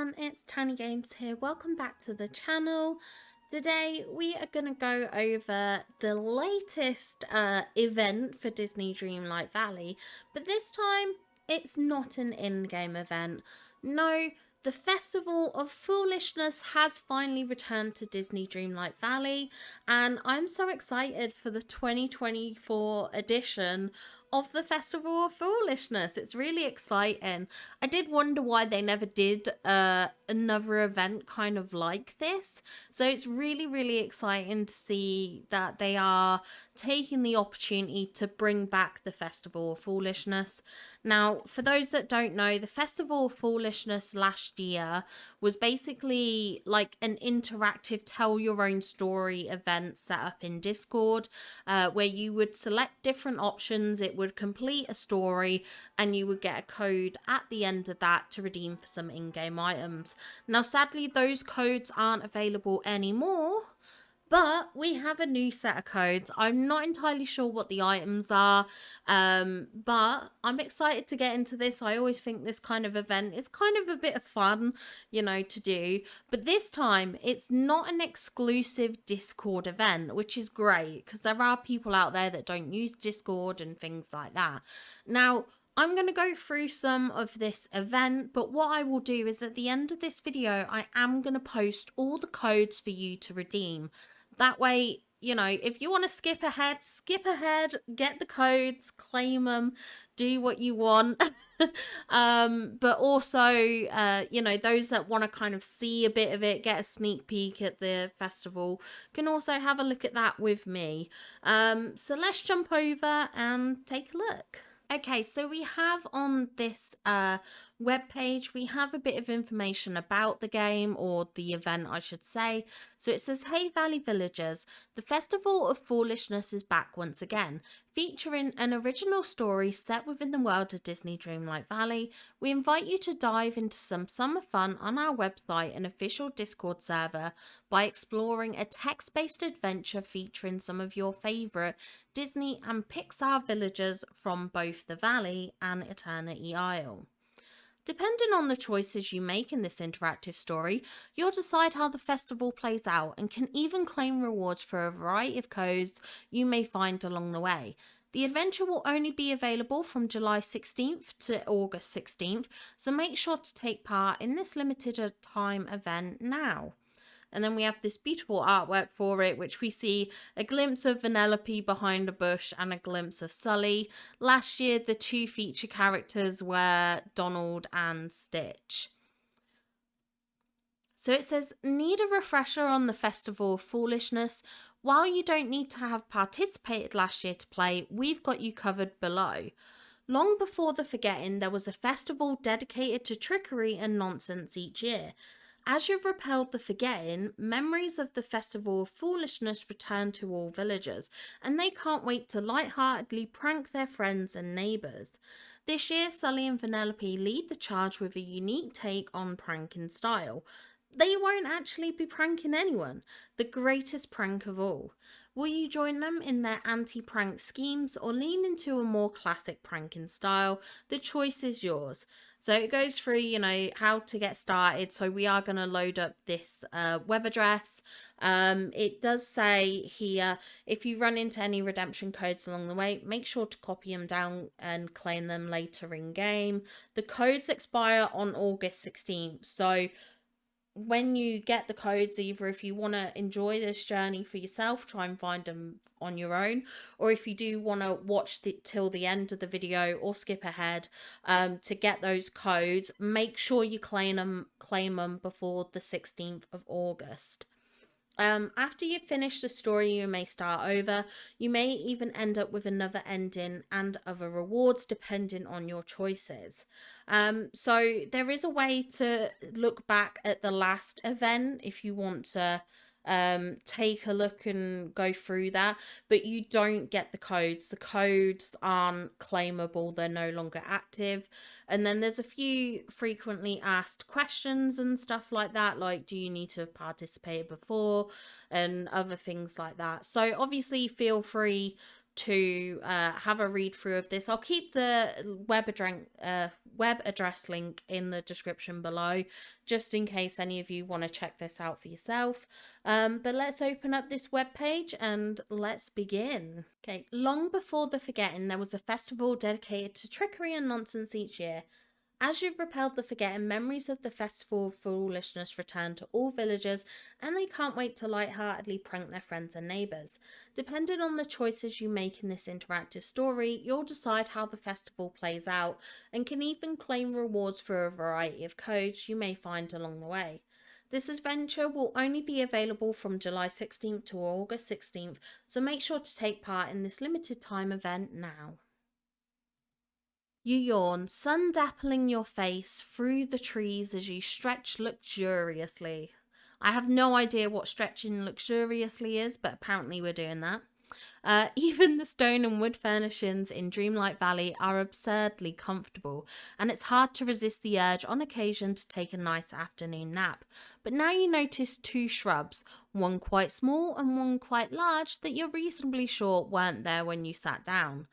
everyone, it's Tiny Games here. Welcome back to the channel. Today we are going to go over the latest event for Disney Dreamlight Valley, but this time it's not an in-game event. No, the Festival of Foolishness has finally returned to Disney Dreamlight Valley, and I'm so excited for the 2024 edition of the Festival of Foolishness. It's really exciting. I did wonder why they never did another event kind of like this. So it's really exciting to see that they are taking the opportunity to bring back the Festival of Foolishness. Now, for those that don't know, the Festival of Foolishness last year was basically like an interactive tell your own story event set up in Discord, where you would select different options. It would complete a story and you would get a code at the end of that to redeem for some in-game items. Now, sadly, those codes aren't available anymore, but we have a new set of codes. I'm not entirely sure what the items are, but I'm excited to get into this. I always think this kind of event is kind of a bit of fun, you know, to do. But this time, it's not an exclusive Discord event, which is great because there are people out there that don't use Discord and things like that. Now, I'm going to go through some of this event, but what I will do is at the end of this video, I am going to post all the codes for you to redeem. That way, you know, if you want to skip ahead, get the codes, claim them, do what you want. But also, you know, those that want to kind of see a bit of it, get a sneak peek at the festival, can also have a look at that with me. So let's jump over and take a look. Okay, so we have on this web page, we have a bit of information about the game, or the event I should say. So it says, "Hey Valley Villagers, the Festival of Foolishness is back once again. Featuring an original story set within the world of Disney Dreamlight Valley, we invite you to dive into some summer fun on our website and official Discord server by exploring a text-based adventure featuring some of your favourite Disney and Pixar villagers from both the Valley and Eternity Isle. Depending on the choices you make in this interactive story, you'll decide how the festival plays out and can even claim rewards for a variety of codes you may find along the way. The adventure will only be available from July 16th to August 16th, so make sure to take part in this limited time event now." And then we have this beautiful artwork for it, which we see a glimpse of Vanellope behind a bush and a glimpse of Sully. Last year, the two feature characters were Donald and Stitch. So it says, "Need a refresher on the Festival of Foolishness? While you don't need to have participated last year to play, we've got you covered below. Long before the Forgetting, there was a festival dedicated to trickery and nonsense each year. As you've repelled the Forgetting, memories of the Festival of Foolishness return to all villagers, and they can't wait to lightheartedly prank their friends and neighbours. This year, Sully and Vanellope lead the charge with a unique take on pranking style. They won't actually be pranking anyone, the greatest prank of all. Will you join them in their anti-prank schemes or lean into a more classic pranking style? The choice is yours." So it goes through, you know, how to get started. So we are going to load up this web address. It does say here, if you run into any redemption codes along the way, make sure to copy them down and claim them later in game. The codes expire on August 16th. So when you get the codes, either if you want to enjoy this journey for yourself, try and find them on your own, or if you do want to watch till the end of the video or skip ahead to get those codes, make sure you claim them before the 16th of August. After you finish the story, you may start over. You may even end up with another ending and other rewards depending on your choices. So there is a way to look back at the last event if you want to take a look and go through that, but you don't get the codes. The codes aren't claimable, they're no longer active. And then there's a few frequently asked questions and stuff like that, like do you need to have participated before and other things like that. So obviously feel free to have a read through of this. I'll keep the web address link in the description below, just in case any of you want to check this out for yourself. But let's open up this web page and let's begin. Okay, long before the Forgetting, there was a festival dedicated to trickery and nonsense each year. As you've repelled the Forgetting, memories of the festival of foolishness return to all villagers, and they can't wait to lightheartedly prank their friends and neighbours. Depending on the choices you make in this interactive story, you'll decide how the festival plays out, and can even claim rewards for a variety of codes you may find along the way. This adventure will only be available from July 16th to August 16th, so make sure to take part in this limited time event now. You yawn, sun dappling your face through the trees as you stretch luxuriously. I have no idea what stretching luxuriously is, but apparently we're doing that. Even the stone and wood furnishings in Dreamlight Valley are absurdly comfortable, and it's hard to resist the urge on occasion to take a nice afternoon nap. But now you notice two shrubs, one quite small and one quite large, that you're reasonably sure weren't there when you sat down.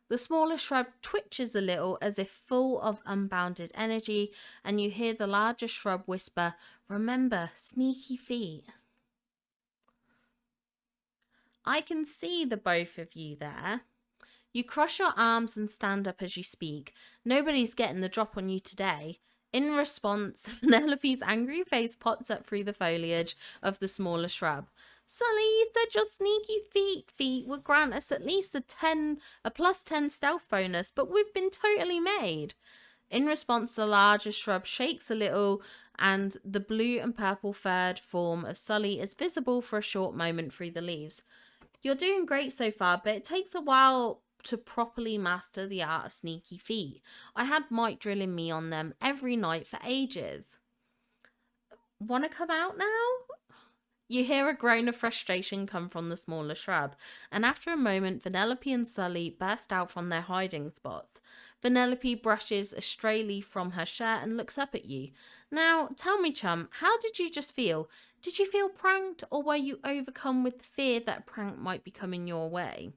The smaller shrub twitches a little as if full of unbounded energy, and you hear the larger shrub whisper, "Remember, sneaky feet." I can see the both of you there. You cross your arms and stand up as you speak. Nobody's getting the drop on you today. In response, Penelope's angry face pops up through the foliage of the smaller shrub. "Sully, you said your sneaky feet would grant us at least a plus 10 stealth bonus, but we've been totally made." In response, the larger shrub shakes a little, and the blue and purple furred form of Sully is visible for a short moment through the leaves. "You're doing great so far, but it takes a while to properly master the art of sneaky feet. I had Mike drilling me on them every night for ages." "Want to come out now?" You hear a groan of frustration come from the smaller shrub, and after a moment, Penelope and Sully burst out from their hiding spots. Penelope brushes a stray leaf from her shirt and looks up at you. "Now, tell me, chum, how did you just feel? Did you feel pranked, or were you overcome with the fear that a prank might be coming your way?"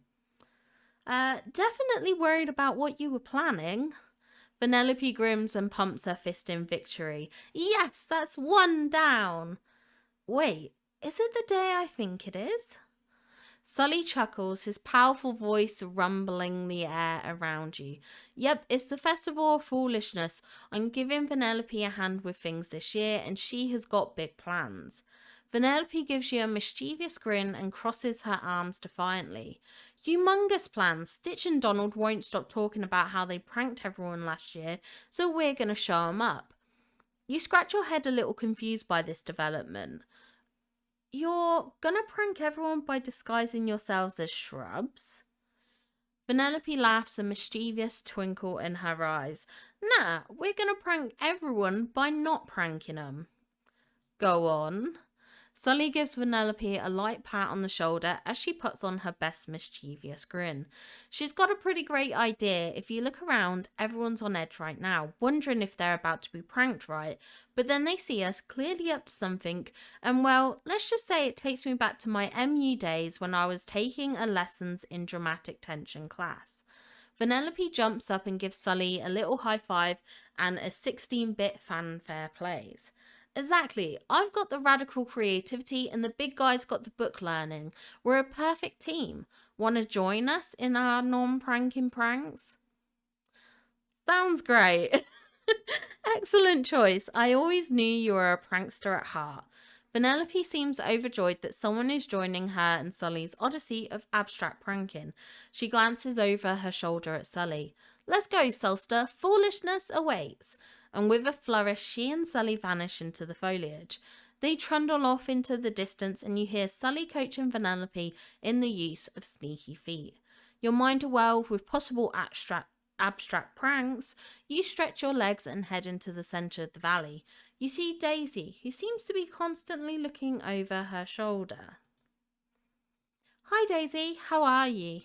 Definitely worried about what you were planning." Penelope grins and pumps her fist in victory. "Yes, that's one down." "Wait, is it the day I think it is?" Sully chuckles, his powerful voice rumbling the air around you. "Yep, it's the Festival of Foolishness. I'm giving Penelope a hand with things this year, and she has got big plans." Penelope gives you a mischievous grin and crosses her arms defiantly. "Humongous plans. Stitch and Donald won't stop talking about how they pranked everyone last year, so we're going to show 'em up." You scratch your head a little confused by this development. "You're gonna prank everyone by disguising yourselves as shrubs?" Penelope laughs, a mischievous twinkle in her eyes. "Nah, we're gonna prank everyone by not pranking them." "Go on." Sully gives Penelope a light pat on the shoulder as she puts on her best mischievous grin. "She's got a pretty great idea. If you look around, everyone's on edge right now, wondering if they're about to be pranked, right? But then they see us clearly up to something, and well, let's just say it takes me back to my MU days when I was taking a lessons in dramatic tension class." Penelope jumps up and gives Sully a little high five, and a 16-bit fanfare plays. "Exactly. I've got the radical creativity and the big guy's got the book learning. We're a perfect team. Want to join us in our non-pranking pranks?" "Sounds great." "Excellent choice. I always knew you were a prankster at heart." Penelope seems overjoyed that someone is joining her and Sully's odyssey of abstract pranking. She glances over her shoulder at Sully. "Let's go, Solster. Foolishness awaits." And with a flourish, she and Sully vanish into the foliage. They trundle off into the distance, and you hear Sully coaching Penelope in the use of sneaky feet. Your mind a world with possible abstract pranks, you stretch your legs and head into the centre of the valley. You see Daisy, who seems to be constantly looking over her shoulder. "Hi Daisy, how are you?"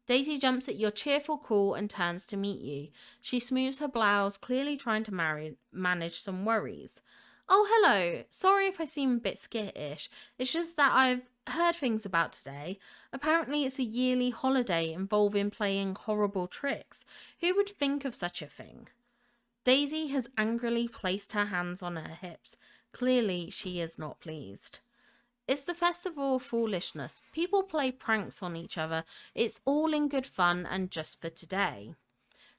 Daisy jumps at your cheerful call and turns to meet you. She smooths her blouse, clearly trying to manage some worries. "Oh, hello. Sorry if I seem a bit skittish. It's just that I've heard things about today. Apparently, it's a yearly holiday involving playing horrible tricks. Who would think of such a thing? Daisy has angrily placed her hands on her hips. Clearly, she is not pleased. It's the festival of foolishness. People play pranks on each other. It's all in good fun and just for today.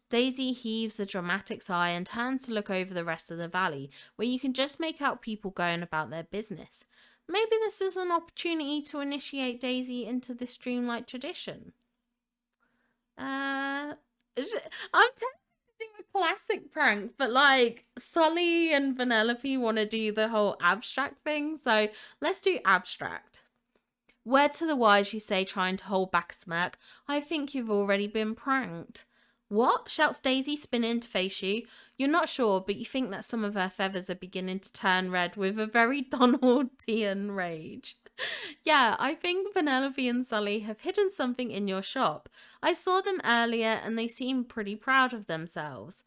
Daisy heaves a dramatic sigh and turns to look over the rest of the valley, where you can just make out people going about their business. Maybe this is an opportunity to initiate Daisy into this dreamlike tradition. I'm tempted to do a classic prank, but like Sully and Vanellope want to do the whole abstract thing, so let's do abstract. Word to the wise, you say, trying to hold back a smirk. I think you've already been pranked. What? Shouts Daisy, spinning to face you. You're not sure, but you think that some of her feathers are beginning to turn red with a very Donaldian rage. Yeah, I think Vanellope and Sully have hidden something in your shop. I saw them earlier and they seem pretty proud of themselves.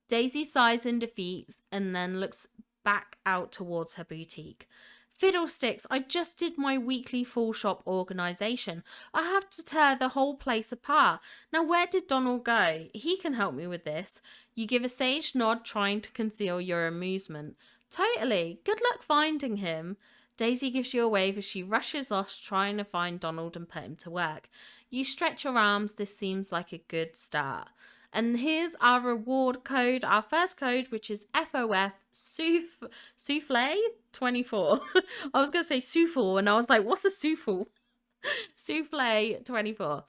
Daisy sighs in defeat and then looks back out towards her boutique. Fiddlesticks, I just did my weekly full shop organisation. I have to tear the whole place apart. Now where did Donald go? He can help me with this. You give a sage nod, trying to conceal your amusement. Totally. Good luck finding him. Daisy gives you a wave as she rushes off, trying to find Donald and put him to work. You stretch your arms. This seems like a good start. And here's our reward code, our first code, which is FOF Souffle 24. I was going to say souffle, and I was like, what's a souffle? Souffle 24.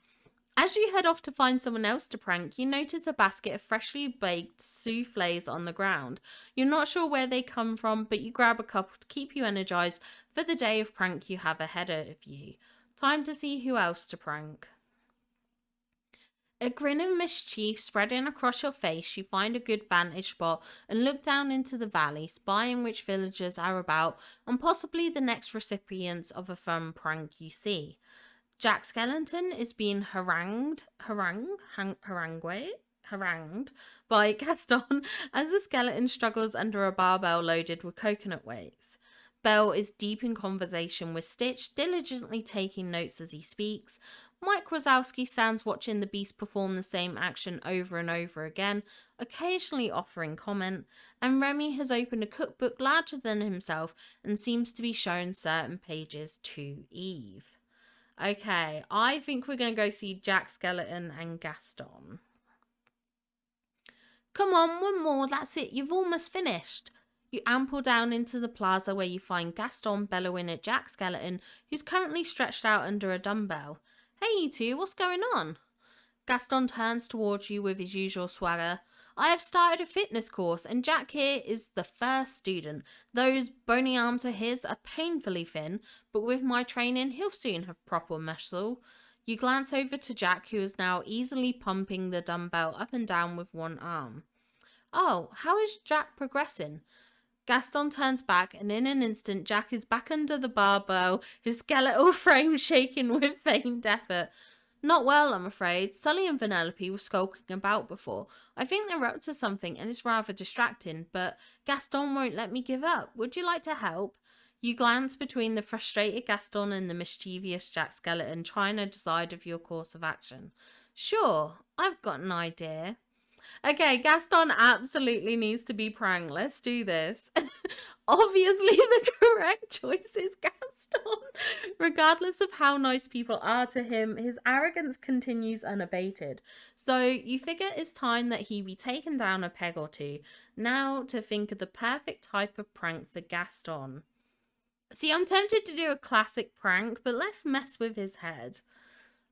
As you head off to find someone else to prank, you notice a basket of freshly baked souffles on the ground. You're not sure where they come from, but you grab a couple to keep you energized for the day of prank you have ahead of you. Time to see who else to prank. A grin of mischief spreading across your face, you find a good vantage spot and look down into the valley, spying which villagers are about and possibly the next recipients of a fun prank you see. Jack Skellington is being harangued by Gaston as the skeleton struggles under a barbell loaded with coconut weights. Belle is deep in conversation with Stitch, diligently taking notes as he speaks. Mike Wazowski stands watching the beast perform the same action over and over again, occasionally offering comment, and Remy has opened a cookbook larger than himself and seems to be showing certain pages to Eve. Okay, I think we're going to go see Jack Skeleton and Gaston. Come on, one more, that's it, you've almost finished. You amble down into the plaza where you find Gaston bellowing at Jack Skeleton, who's currently stretched out under a dumbbell. Hey you two, what's going on? Gaston turns towards you with his usual swagger. I have started a fitness course and Jack here is the first student. Those bony arms of his are painfully thin, but with my training he'll soon have proper muscle. You glance over to Jack, who is now easily pumping the dumbbell up and down with one arm. Oh, how is Jack progressing? Gaston turns back and in an instant Jack is back under the barbell, his skeletal frame shaking with faint effort. Not well, I'm afraid. Sully and Vanellope were skulking about before. I think they're up to something and it's rather distracting, but Gaston won't let me give up. Would you like to help? You glance between the frustrated Gaston and the mischievous Jack Skeleton, trying to decide of your course of action. Sure, I've got an idea. Okay, Gaston absolutely needs to be pranked. Let's do this. Obviously, the correct choice is Gaston. Regardless of how nice people are to him, his arrogance continues unabated. So you figure it's time that he be taken down a peg or two. Now to think of the perfect type of prank for Gaston. See, I'm tempted to do a classic prank, but let's mess with his head.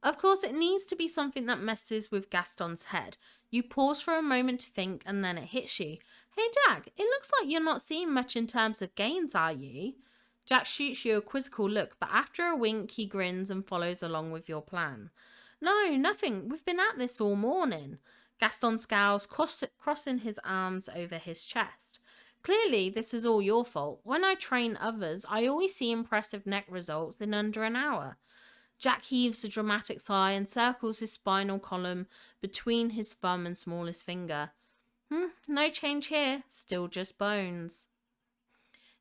Of course, it needs to be something that messes with Gaston's head. You pause for a moment to think and then it hits you. Hey Jack, it looks like you're not seeing much in terms of gains, are you? Jack shoots you a quizzical look, but after a wink he grins and follows along with your plan. No, nothing. We've been at this all morning. Gaston scowls, crossing his arms over his chest. Clearly, this is all your fault. When I train others, I always see impressive neck results in under an hour. Jack heaves a dramatic sigh and circles his spinal column between his thumb and smallest finger. No change here, still just bones.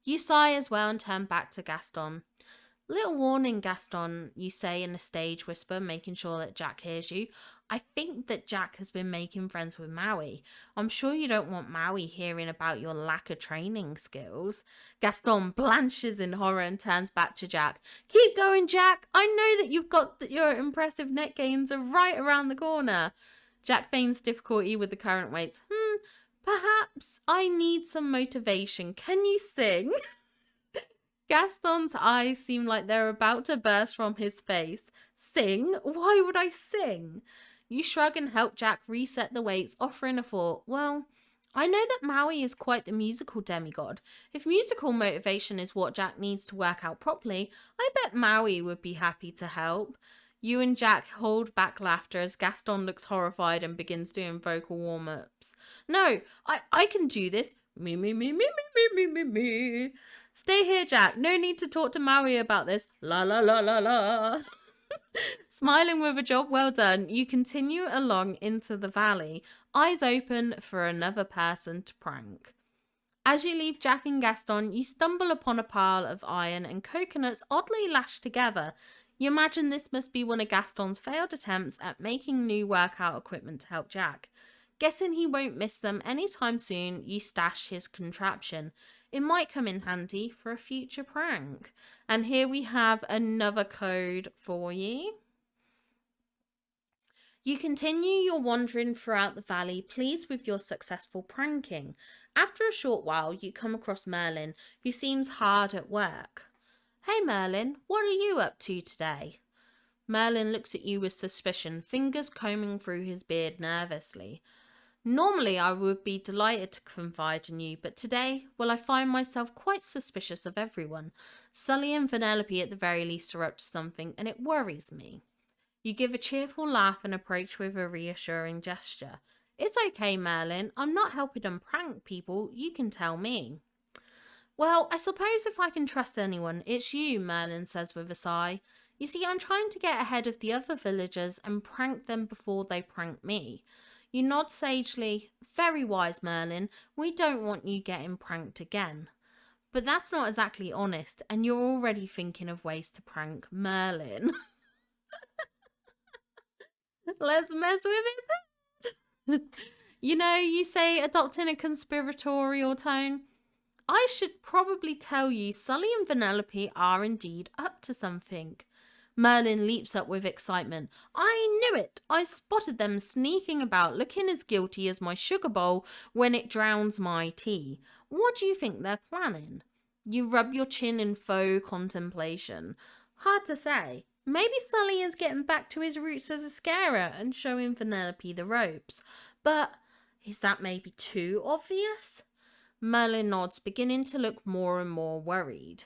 You sigh as well and turn back to Gaston. Little warning, Gaston, you say in a stage whisper, making sure that Jack hears you. I think that Jack has been making friends with Maui. I'm sure you don't want Maui hearing about your lack of training skills. Gaston blanches in horror and turns back to Jack. Keep going, Jack. I know that you've got your impressive net gains are right around the corner. Jack feigns difficulty with the current weights. Perhaps I need some motivation. Can you sing? Gaston's eyes seem like they're about to burst from his face. Sing? Why would I sing? You shrug and help Jack reset the weights, offering a thought. Well, I know that Maui is quite the musical demigod. If musical motivation is what Jack needs to work out properly, I bet Maui would be happy to help. You and Jack hold back laughter as Gaston looks horrified and begins doing vocal warm-ups. No, I can do this. Me, me, me, me, me, me, me, me, me. Stay here, Jack. No need to talk to Maui about this. La la la la la. Smiling with a job well done, you continue along into the valley, eyes open for another person to prank. As you leave Jack and Gaston, you stumble upon a pile of iron and coconuts oddly lashed together. You imagine this must be one of Gaston's failed attempts at making new workout equipment to help Jack. Guessing he won't miss them anytime soon, you stash his contraption. It might come in handy for a future prank. And here we have another code for you. You continue your wandering throughout the valley, pleased with your successful pranking. After a short while, you come across Merlin, who seems hard at work. Hey Merlin, what are you up to today? Merlin looks at you with suspicion, fingers combing through his beard nervously. Normally I would be delighted to confide in you, but today, well, I find myself quite suspicious of everyone. Sully and Vanellope at the very least are up to something, and it worries me. You give a cheerful laugh and approach with a reassuring gesture. It's okay, Merlin. I'm not helping them prank people. You can tell me. Well, I suppose if I can trust anyone, it's you, Merlin says with a sigh. You see, I'm trying to get ahead of the other villagers and prank them before they prank me. You nod sagely. Very wise, Merlin. We don't want you getting pranked again. But that's not exactly honest, and you're already thinking of ways to prank Merlin. Let's mess with his head. You know, you say adopting a conspiratorial tone. I should probably tell you Sully and Vanellope are indeed up to something. Merlin leaps up with excitement. I knew it! I spotted them sneaking about, looking as guilty as my sugar bowl when it drowns my tea. What do you think they're planning? You rub your chin in faux contemplation. Hard to say. Maybe Sully is getting back to his roots as a scarer and showing Vanellope the ropes. But is that maybe too obvious? Merlin nods, beginning to look more and more worried.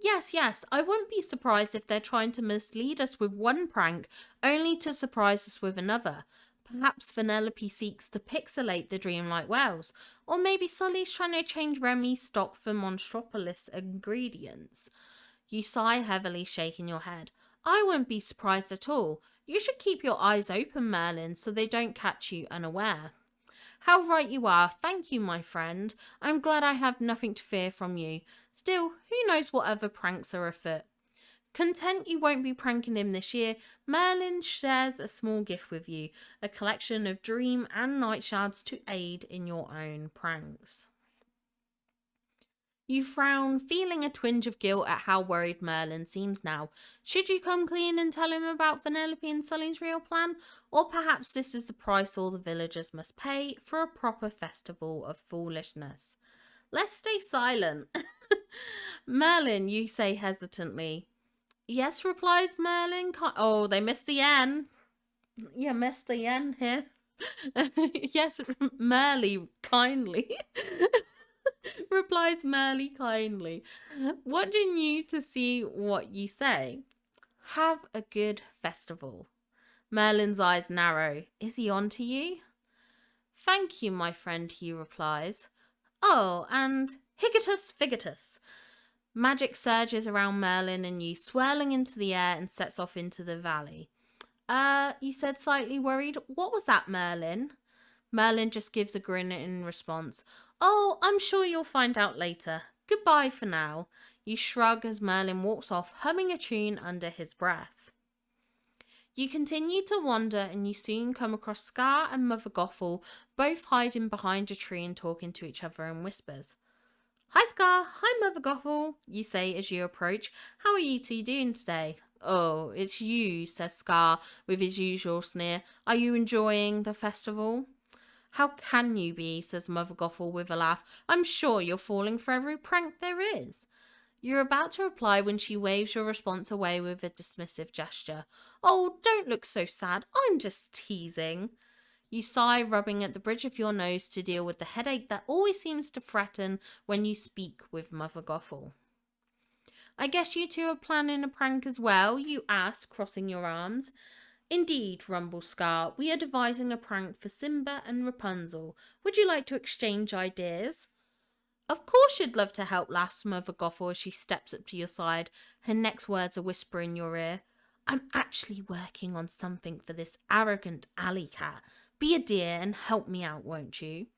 Yes, I wouldn't be surprised if they're trying to mislead us with one prank, only to surprise us with another. Perhaps Vanellope seeks to pixelate the dreamlike wells, or maybe Sully's trying to change Remy's stock for Monstropolis ingredients. You sigh heavily, shaking your head. I wouldn't be surprised at all. You should keep your eyes open, Merlin, so they don't catch you unaware. How right you are. Thank you, my friend. I'm glad I have nothing to fear from you. Still, who knows what other pranks are afoot? Content you won't be pranking him this year, Merlin shares a small gift with you, a collection of dream and night shards to aid in your own pranks. You frown, feeling a twinge of guilt at how worried Merlin seems now. Should you come clean and tell him about Vanellope and Sully's real plan? Or perhaps this is the price all the villagers must pay for a proper festival of foolishness. Let's stay silent. Merlin, you say hesitantly. Yes, replies Merlin. Oh, they missed the N. You missed the N here. Yes, Merly, kindly. Replies Merly kindly. Watching you to see what you say. Have a good festival. Merlin's eyes narrow. Is he on to you? Thank you, my friend, he replies. Oh, and higatus figatus. Magic surges around Merlin and you, swirling into the air and sets off into the valley. You said, slightly worried. What was that, Merlin? Merlin just gives a grin in response. Oh, I'm sure you'll find out later. Goodbye for now. You shrug as Merlin walks off, humming a tune under his breath. You continue to wander and you soon come across Scar and Mother Gothel, both hiding behind a tree and talking to each other in whispers. "Hi Scar, hi Mother Gothel," you say as you approach. "How are you two doing today?" "Oh, it's you," says Scar with his usual sneer. "Are you enjoying the festival?" "How can you be?" says Mother Gothel with a laugh. "I'm sure you're falling for every prank there is." You're about to reply when she waves your response away with a dismissive gesture. "Oh, don't look so sad. I'm just teasing." You sigh, rubbing at the bridge of your nose to deal with the headache that always seems to threaten when you speak with Mother Gothel. "I guess you two are planning a prank as well?" you ask, crossing your arms. "Indeed," rumbles Scar. "We are devising a prank for Simba and Rapunzel. Would you like to exchange ideas?" "Of course you'd love to help," laughs Mother Gothel as she steps up to your side. Her next words a whisper in your ear. "I'm actually working on something for this arrogant alley cat. Be a dear and help me out, won't you?"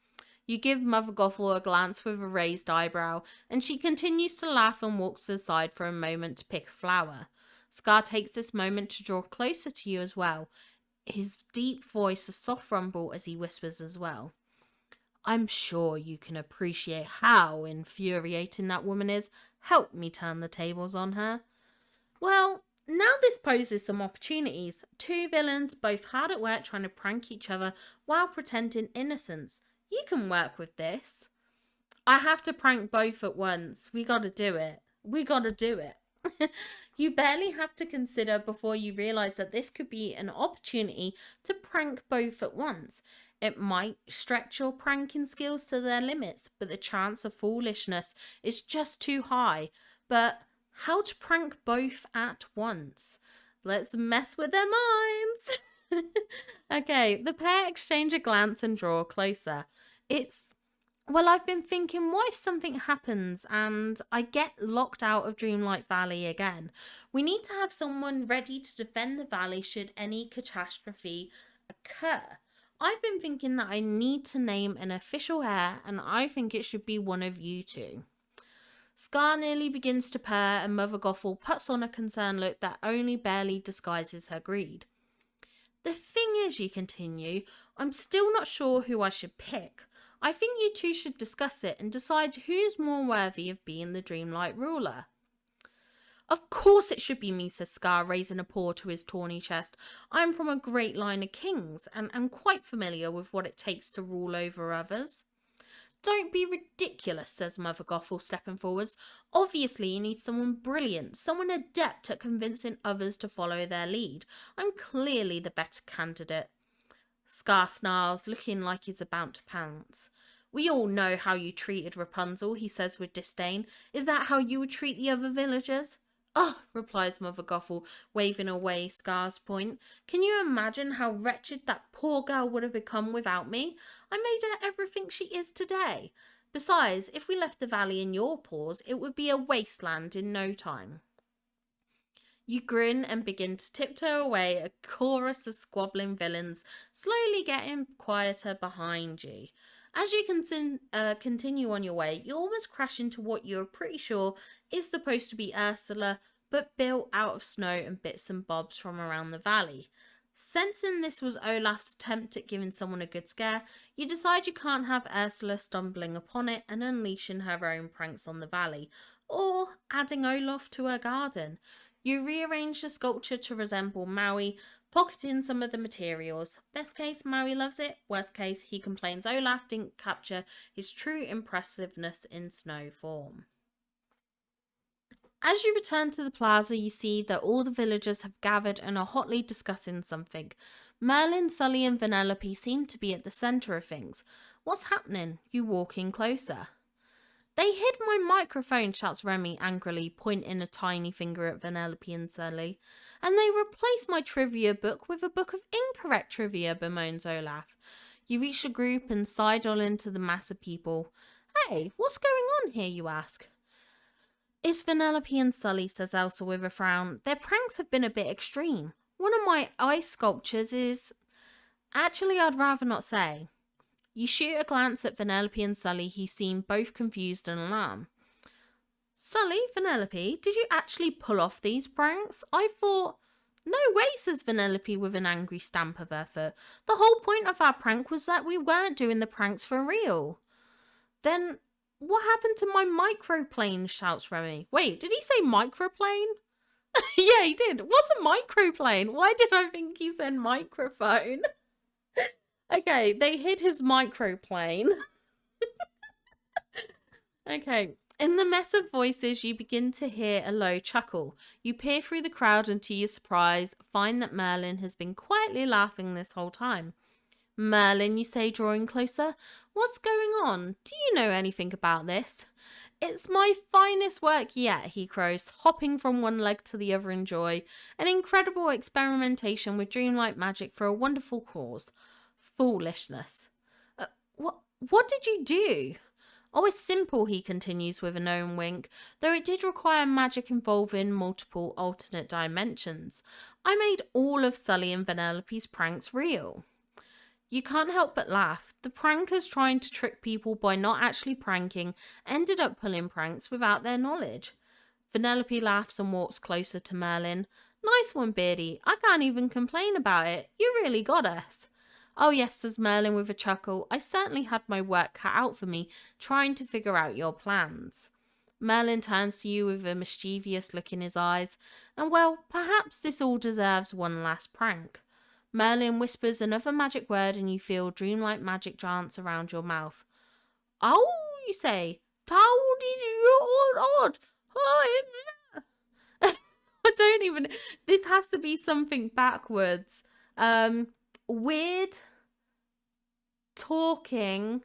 You give Mother Gothel a glance with a raised eyebrow, and she continues to laugh and walks aside for a moment to pick a flower. Scar takes this moment to draw closer to you as well, his deep voice a soft rumble as he whispers as well. "I'm sure you can appreciate how infuriating that woman is. Help me turn the tables on her." Well, now this poses some opportunities. Two villains, both hard at work trying to prank each other while pretending innocence. You can work with this. "I have to prank both at once. We gotta do it. We gotta do it." You barely have to consider before you realize that this could be an opportunity to prank both at once. It might stretch your pranking skills to their limits, but the chance of foolishness is just too high. But how to prank both at once? Let's mess with their minds. Okay, the pair exchange a glance and draw closer. Well, I've been thinking, what if something happens and I get locked out of Dreamlight Valley again? We need to have someone ready to defend the valley should any catastrophe occur. I've been thinking that I need to name an official heir, and I think it should be one of you two. Scar nearly begins to purr, and Mother Gothel puts on a concerned look that only barely disguises her greed. "The thing is," you continue, "I'm still not sure who I should pick. I think you two should discuss it and decide who's more worthy of being the Dreamlight ruler." "Of course it should be me," says Scar, raising a paw to his tawny chest. "I'm from a great line of kings, and am quite familiar with what it takes to rule over others." "Don't be ridiculous," says Mother Gothel, stepping forwards. "Obviously you need someone brilliant, someone adept at convincing others to follow their lead. I'm clearly the better candidate." Scar snarls, looking like he's about to pounce. "We all know how you treated Rapunzel," he says with disdain. "Is that how you would treat the other villagers?" "Oh," replies Mother Gothel, waving away Scar's point. "Can you imagine how wretched that poor girl would have become without me? I made her everything she is today. Besides, if we left the valley in your paws, it would be a wasteland in no time." You grin and begin to tiptoe away, a chorus of squabbling villains slowly getting quieter behind you. As you continue on your way, you almost crash into what you're pretty sure is supposed to be Ursula, but built out of snow and bits and bobs from around the valley. Sensing this was Olaf's attempt at giving someone a good scare, you decide you can't have Ursula stumbling upon it and unleashing her own pranks on the valley, or adding Olaf to her garden. You rearrange the sculpture to resemble Maui, pocketing some of the materials. Best case, Maui loves it. Worst case, he complains Olaf didn't capture his true impressiveness in snow form. As you return to the plaza, you see that all the villagers have gathered and are hotly discussing something. Merlin, Sully and Vanellope seem to be at the centre of things. What's happening? You walk in closer. "They hid my microphone," shouts Remy angrily, pointing a tiny finger at Vanellope and Sully. "And they replaced my trivia book with a book of incorrect trivia," bemoans Olaf. You reach the group and sidle into the mass of people. "Hey, what's going on here?" you ask. "It's Vanellope and Sully," says Elsa with a frown. "Their pranks have been a bit extreme. One of my ice sculptures is... Actually, I'd rather not say." You shoot a glance at Vanellope and Sully, who seem both confused and alarmed. Sully, Vanellope, did you actually pull off these pranks? I thought... No way, says Vanellope with an angry stamp of her foot. The whole point of our prank was that we weren't doing the pranks for real. Then what happened to my microplane, shouts Remy. Wait, did he say microplane? Yeah, he did. What's a microplane? Why did I think he said microphone? Okay, they hid his microplane. Okay. In the mess of voices, you begin to hear a low chuckle. You peer through the crowd and to your surprise, find that Merlin has been quietly laughing this whole time. Merlin, you say, drawing closer. What's going on? Do you know anything about this? It's my finest work yet, he crows, hopping from one leg to the other in joy. An incredible experimentation with dreamlike magic for a wonderful cause. Foolishness. What did you do? Oh, it's simple, he continues with a knowing wink, though it did require magic involving multiple alternate dimensions. I made all of Sully and Vanellope's pranks real. You can't help but laugh. The prankers trying to trick people by not actually pranking ended up pulling pranks without their knowledge. Vanellope laughs and walks closer to Merlin. Nice one, Beardy. I can't even complain about it. You really got us. Oh yes, says Merlin with a chuckle. I certainly had my work cut out for me, trying to figure out your plans. Merlin turns to you with a mischievous look in his eyes, and well, perhaps this all deserves one last prank. Merlin whispers another magic word and you feel dreamlike magic dance around your mouth. Oh, you say, how did you odd? I don't even, this has to be something backwards. Weird talking.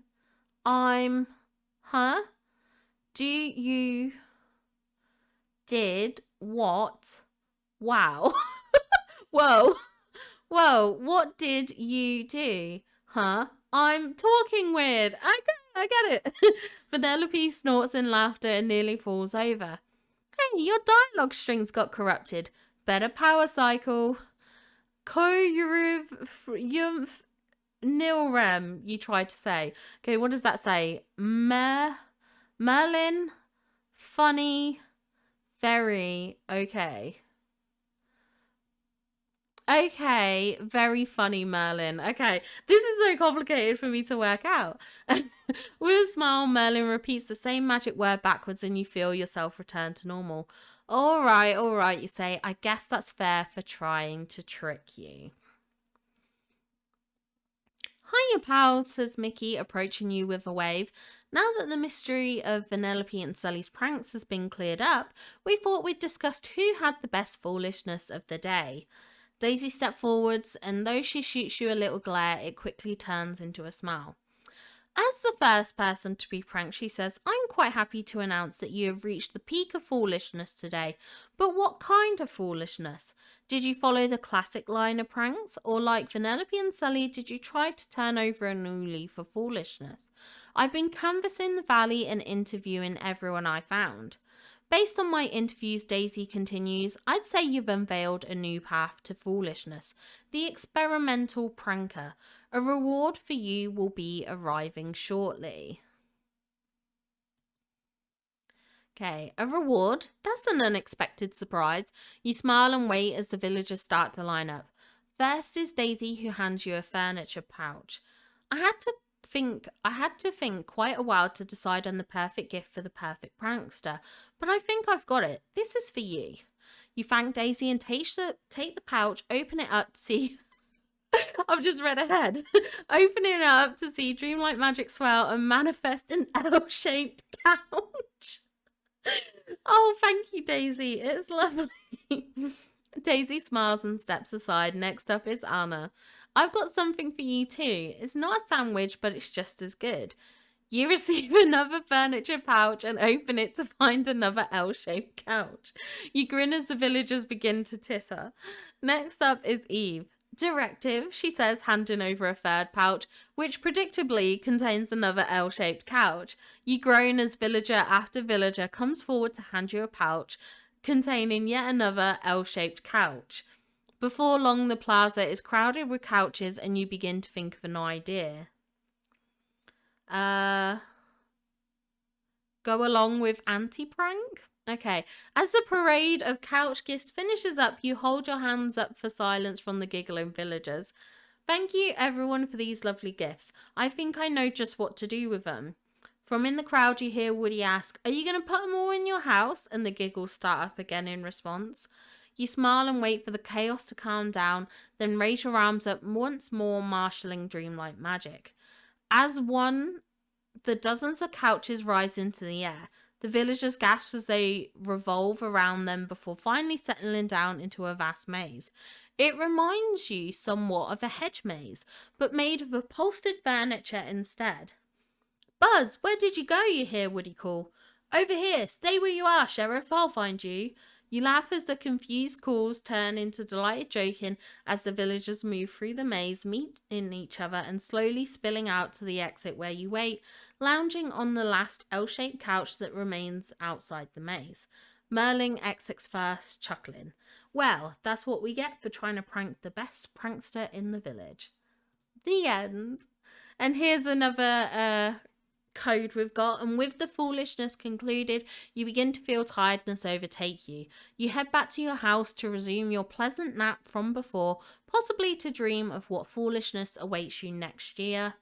Do you did what? Wow. Whoa. What did you do? I'm talking weird. I get it. Vanellope snorts in laughter and nearly falls over. Hey, your dialogue strings got corrupted. Better power cycle. Nilrem, you tried to say. Okay, what does that say? Merlin, funny, very, okay. Okay, very funny, Merlin. Okay, this is so complicated for me to work out. With a smile, Merlin repeats the same magic word backwards and you feel yourself return to normal. All right, you say. I guess that's fair for trying to trick you. Hiya, pals, says Mickey, approaching you with a wave. Now that the mystery of Vanellope and Sully's pranks has been cleared up, we thought we'd discuss who had the best foolishness of the day. Daisy steps forwards, and though she shoots you a little glare, it quickly turns into a smile. As the first person to be pranked, she says, I'm quite happy to announce that you have reached the peak of foolishness today. But what kind of foolishness? Did you follow the classic line of pranks? Or like Vanellope and Sully, did you try to turn over a new leaf for foolishness? I've been canvassing the valley and interviewing everyone I found. Based on my interviews, Daisy continues, I'd say you've unveiled a new path to foolishness. The experimental pranker. A reward for you will be arriving shortly. Okay, a reward? That's an unexpected surprise. You smile and wait as the villagers start to line up. First is Daisy, who hands you a furniture pouch. I had to think quite a while to decide on the perfect gift for the perfect prankster, but I think I've got it. This is for you. You thank Daisy and take the pouch, open it up to see... I've just read ahead. Opening it up to see dreamlike magic swell and manifest an L-shaped couch. Oh, thank you, Daisy. It's lovely. Daisy smiles and steps aside. Next up is Anna. I've got something for you too. It's not a sandwich, but it's just as good. You receive another furniture pouch and open it to find another L-shaped couch. You grin as the villagers begin to titter. Next up is Eve. Directive, she says, handing over a third pouch, which predictably contains another L-shaped couch. You groan as villager after villager comes forward to hand you a pouch containing yet another L-shaped couch. Before long, the plaza is crowded with couches and you begin to think of an idea. go along with anti-prank? Okay. As the parade of couch gifts finishes up, you hold your hands up for silence from the giggling villagers. Thank you, everyone, for these lovely gifts. I think I know just what to do with them. From in the crowd, you hear Woody ask, "Are you going to put them all in your house?" And the giggles start up again in response. You smile and wait for the chaos to calm down, then raise your arms up once more, marshalling dreamlike magic. As one, the dozens of couches rise into the air. The villagers gasp as they revolve around them before finally settling down into a vast maze. It reminds you somewhat of a hedge maze, but made of upholstered furniture instead. "Buzz, where did you go?" you hear Woody call. "Over here. Stay where you are, Sheriff. I'll find you." You laugh as the confused calls turn into delighted joking as the villagers move through the maze, meeting each other and slowly spilling out to the exit where you wait, lounging on the last L-shaped couch that remains outside the maze. Merlin exits first, chuckling. Well, that's what we get for trying to prank the best prankster in the village. The end. And here's another code we've got, and with the foolishness concluded, you begin to feel tiredness overtake you. You head back to your house to resume your pleasant nap from before, possibly to dream of what foolishness awaits you next year.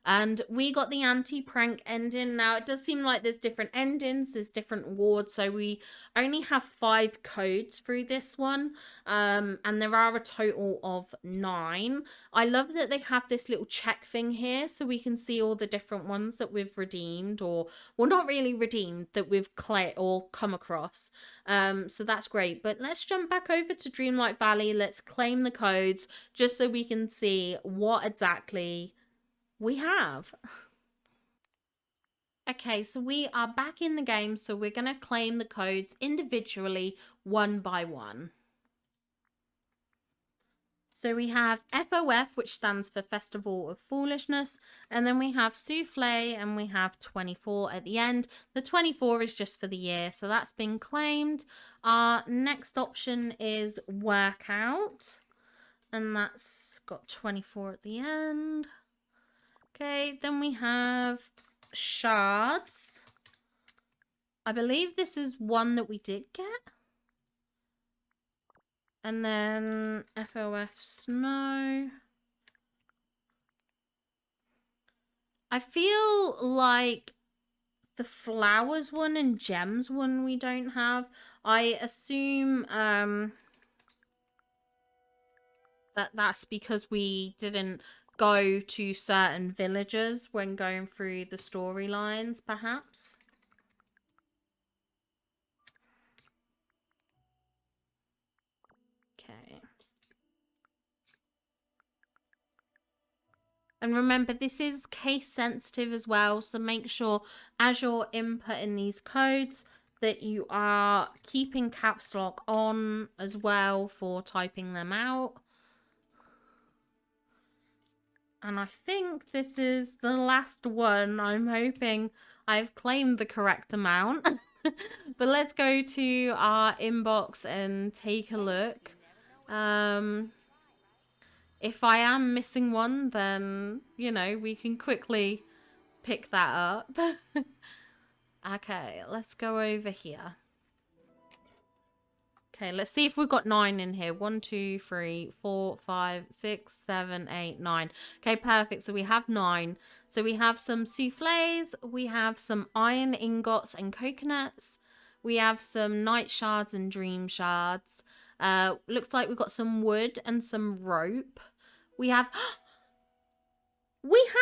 And we got the anti-prank ending. Now, it does seem like there's different endings, there's different wards, so we only have 5 codes through this one, and there are a total of 9. I love that they have this little check thing here, so we can see all the different ones that we've redeemed, or, well, not really redeemed, that we've come across. So that's great. But let's jump back over to Dreamlight Valley. Let's claim the codes, just so we can see what exactly we have. Okay, so we are back in the game, so we're going to claim the codes individually, one by one. So we have FOF, which stands for Festival of Foolishness, and then we have Souffle, and we have 24 at the end. The 24 is just for the year, so that's been claimed. Our next option is Workout, and that's got 24 at the end. Okay, then we have Shards. I believe this is one that we did get. And then FOF Snow. I feel like the Flowers one and Gems one we don't have. I assume that's because we didn't go to certain villagers when going through the storylines, perhaps. Okay. And remember, this is case sensitive as well, so make sure as you're inputting these codes that you are keeping caps lock on as well for typing them out. And I think this is the last one. I'm hoping I've claimed the correct amount. But let's go to our inbox and take a look. If I am missing one, then, you know, we can quickly pick that up. Okay, let's go over here. Okay, let's see if we've got 9 in here. 1, 2, 3, 4, 5, 6, 7, 8, 9. Okay, perfect. So we have 9. So we have some souffles. We have some iron ingots and coconuts. We have some night shards and dream shards. Looks like we've got some wood and some rope. We have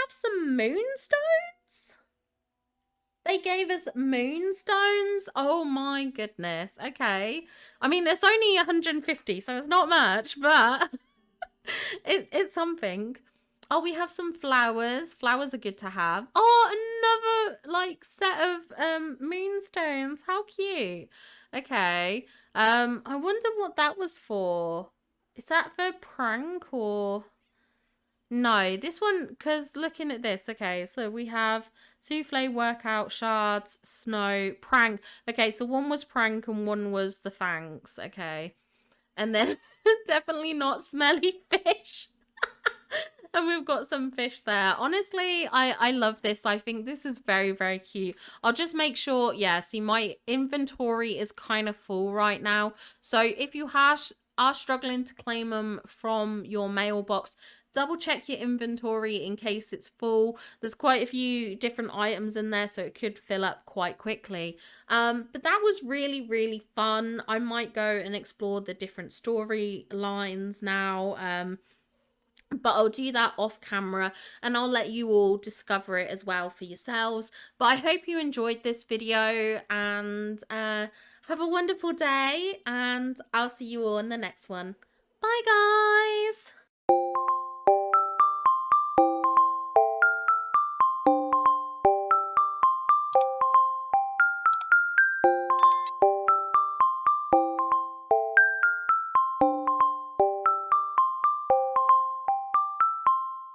some moonstones. They gave us moonstones. Oh my goodness. Okay. I mean, it's only 150, so it's not much, but it's something. Oh, we have some flowers. Flowers are good to have. Oh, another like set of moonstones. How cute. Okay. I wonder what that was for. Is that for prank or... No, this one, because looking at this, okay, so we have souffle, workout, shards, snow, prank. Okay, so one was prank and one was the thanks, okay. And then definitely not smelly fish. And we've got some fish there. Honestly, I love this. I think this is very, very cute. I'll just make sure, yeah, see, my inventory is kind of full right now. So if you are struggling to claim them from your mailbox, double check your inventory in case it's full. There's quite a few different items in there, so it could fill up quite quickly. But that was really, really fun. I might go and explore the different storylines now. But I'll do that off camera and I'll let you all discover it as well for yourselves. But I hope you enjoyed this video and have a wonderful day, and I'll see you all in the next one. Bye guys!